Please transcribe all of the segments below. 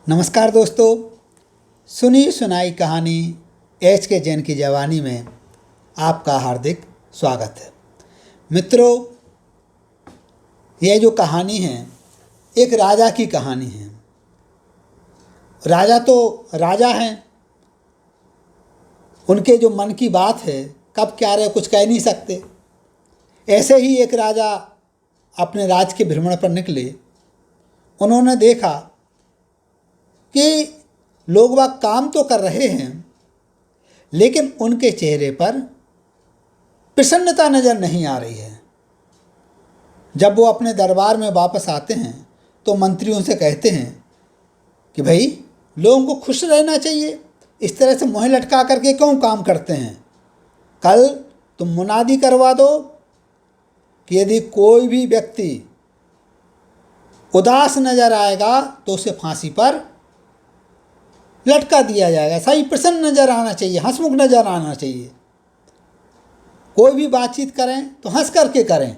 नमस्कार दोस्तों, सुनी सुनाई कहानी एच के जैन की जवानी में आपका हार्दिक स्वागत है। मित्रों, यह जो कहानी है एक राजा की कहानी है। राजा तो राजा हैं, उनके जो मन की बात है कब क्या रहे कुछ कह नहीं सकते। ऐसे ही एक राजा अपने राज के भ्रमण पर निकले। उन्होंने देखा कि लोग वह काम तो कर रहे हैं, लेकिन उनके चेहरे पर प्रसन्नता नज़र नहीं आ रही है। जब वो अपने दरबार में वापस आते हैं तो मंत्रियों से कहते हैं कि भाई, लोगों को खुश रहना चाहिए, इस तरह से मुँह लटका करके क्यों काम करते हैं। कल तुम मुनादी करवा दो कि यदि कोई भी व्यक्ति उदास नज़र आएगा तो उसे फांसी पर लटका दिया जाएगा। सही प्रसन्न नज़र आना चाहिए, हंसमुख नज़र आना चाहिए। कोई भी बातचीत करें तो हंस करके करें।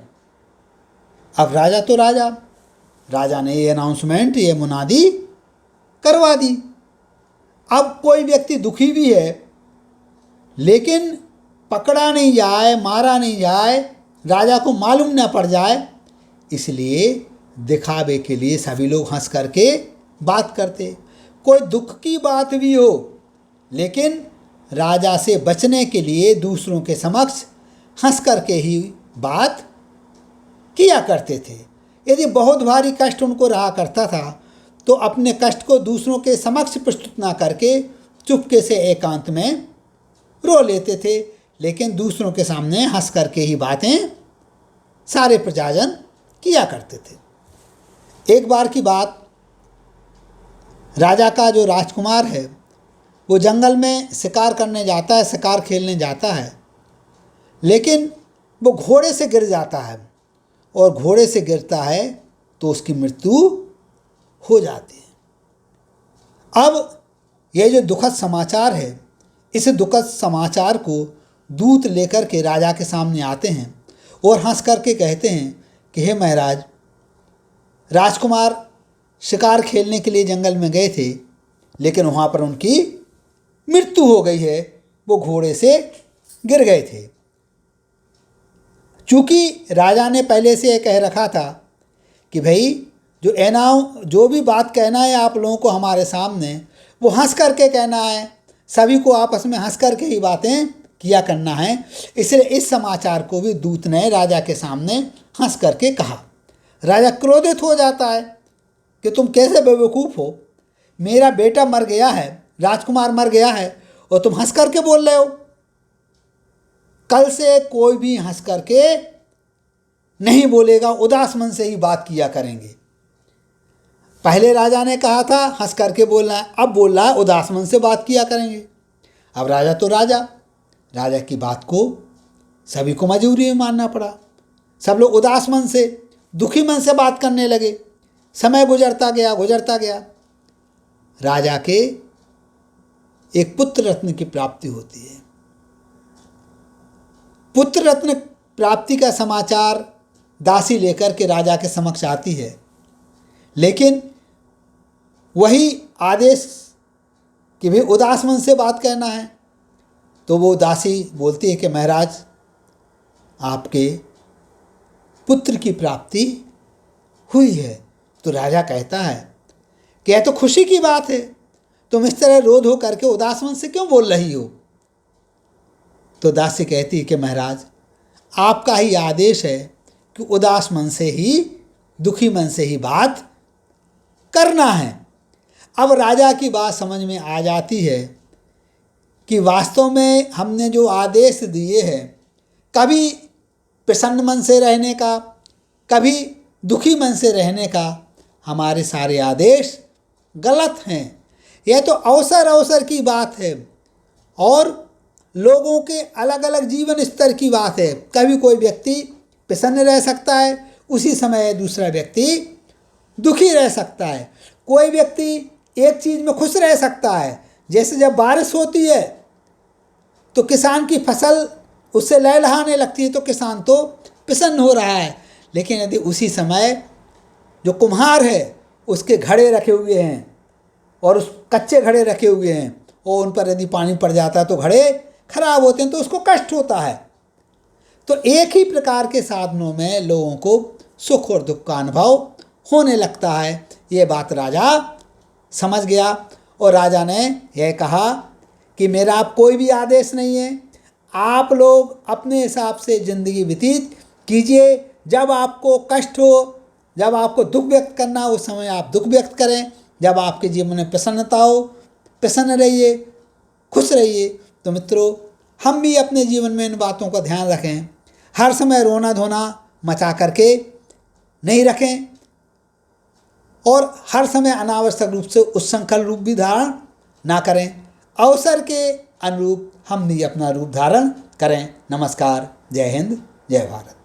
अब राजा तो राजा ने ये अनाउंसमेंट, ये मुनादी करवा दी। अब कोई व्यक्ति दुखी भी है, लेकिन पकड़ा नहीं जाए, मारा नहीं जाए, राजा को मालूम ना पड़ जाए, इसलिए दिखावे के लिए सभी लोग हंस करके बात करते। कोई दुख की बात भी हो, लेकिन राजा से बचने के लिए दूसरों के समक्ष हंस करके ही बात किया करते थे। यदि बहुत भारी कष्ट उनको रहा करता था तो अपने कष्ट को दूसरों के समक्ष प्रस्तुत ना करके चुपके से एकांत में रो लेते थे, लेकिन दूसरों के सामने हंस करके ही बातें सारे प्रजाजन किया करते थे। एक बार की बात, राजा का जो राजकुमार है वो जंगल में शिकार करने जाता है, शिकार खेलने जाता है, लेकिन वो घोड़े से गिर जाता है और घोड़े से गिरता है तो उसकी मृत्यु हो जाती है। अब ये जो दुखद समाचार है, इस दुखद समाचार को दूत लेकर के राजा के सामने आते हैं और हंस करके कहते हैं कि हे महाराज, राजकुमार शिकार खेलने के लिए जंगल में गए थे, लेकिन वहाँ पर उनकी मृत्यु हो गई है, वो घोड़े से गिर गए थे। चूँकि राजा ने पहले से यह कह रखा था कि भाई, जो भी बात कहना है आप लोगों को हमारे सामने, वो हंस करके कहना है, सभी को आपस में हंस करके ही बातें किया करना है। इसलिए इस समाचार को भी दूत ने राजा के सामने हंस करके कहा। राजा क्रोधित हो जाता है कि तुम कैसे बेवकूफ़ हो, मेरा बेटा मर गया है, राजकुमार मर गया है, और तुम हंस करके बोल रहे हो। कल से कोई भी हंस करके नहीं बोलेगा, उदास मन से ही बात किया करेंगे। पहले राजा ने कहा था हंस करके बोलना है, अब बोल रहा है उदास मन से बात किया करेंगे। अब राजा तो राजा की बात को सभी को मजबूरी में मानना पड़ा। सब लोग उदास मन से, दुखी मन से बात करने लगे। समय गुजरता गया। राजा के एक पुत्र रत्न की प्राप्ति होती है। पुत्र रत्न प्राप्ति का समाचार दासी लेकर के राजा के समक्ष आती है, लेकिन वही आदेश कि भाई उदास मन से बात करना है, तो वो दासी बोलती है कि महाराज, आपके पुत्र की प्राप्ति हुई है। तो राजा कहता है कि यह तो खुशी की बात है, तुम इस तरह रोध हो करके उदास मन से क्यों बोल रही हो। तो दासी कहती है कि महाराज, आपका ही आदेश है कि उदास मन से ही, दुखी मन से ही बात करना है। अब राजा की बात समझ में आ जाती है कि वास्तव में हमने जो आदेश दिए हैं, कभी प्रसन्न मन से रहने का, कभी दुखी मन से रहने का, हमारे सारे आदेश गलत हैं। यह तो अवसर की बात है और लोगों के अलग अलग जीवन स्तर की बात है। कभी कोई व्यक्ति प्रसन्न रह सकता है, उसी समय दूसरा व्यक्ति दुखी रह सकता है। कोई व्यक्ति एक चीज़ में खुश रह सकता है, जैसे जब बारिश होती है तो किसान की फसल उससे लहलहाने लगती है तो किसान तो प्रसन्न हो रहा है, लेकिन यदि उसी समय जो कुम्हार है उसके घड़े रखे हुए हैं और उस कच्चे घड़े रखे हुए हैं और उन पर यदि पानी पड़ जाता है तो घड़े खराब होते हैं, तो उसको कष्ट होता है। तो एक ही प्रकार के साधनों में लोगों को सुख और दुख का अनुभव होने लगता है। ये बात राजा समझ गया और राजा ने यह कहा कि मेरा अब कोई भी आदेश नहीं है, आप लोग अपने हिसाब से ज़िंदगी व्यतीत कीजिए। जब आपको कष्ट हो, जब आपको दुख व्यक्त करना हो, उस समय आप दुख व्यक्त करें। जब आपके जीवन में प्रसन्नता हो, प्रसन्न रहिए, खुश रहिए। तो मित्रों, हम भी अपने जीवन में इन बातों का ध्यान रखें। हर समय रोना धोना मचा करके नहीं रखें और हर समय अनावश्यक रूप से उच्छृंखल रूप भी धारण ना करें। अवसर के अनुरूप हम भी अपना रूप धारण करें। नमस्कार। जय हिंद, जय भारत।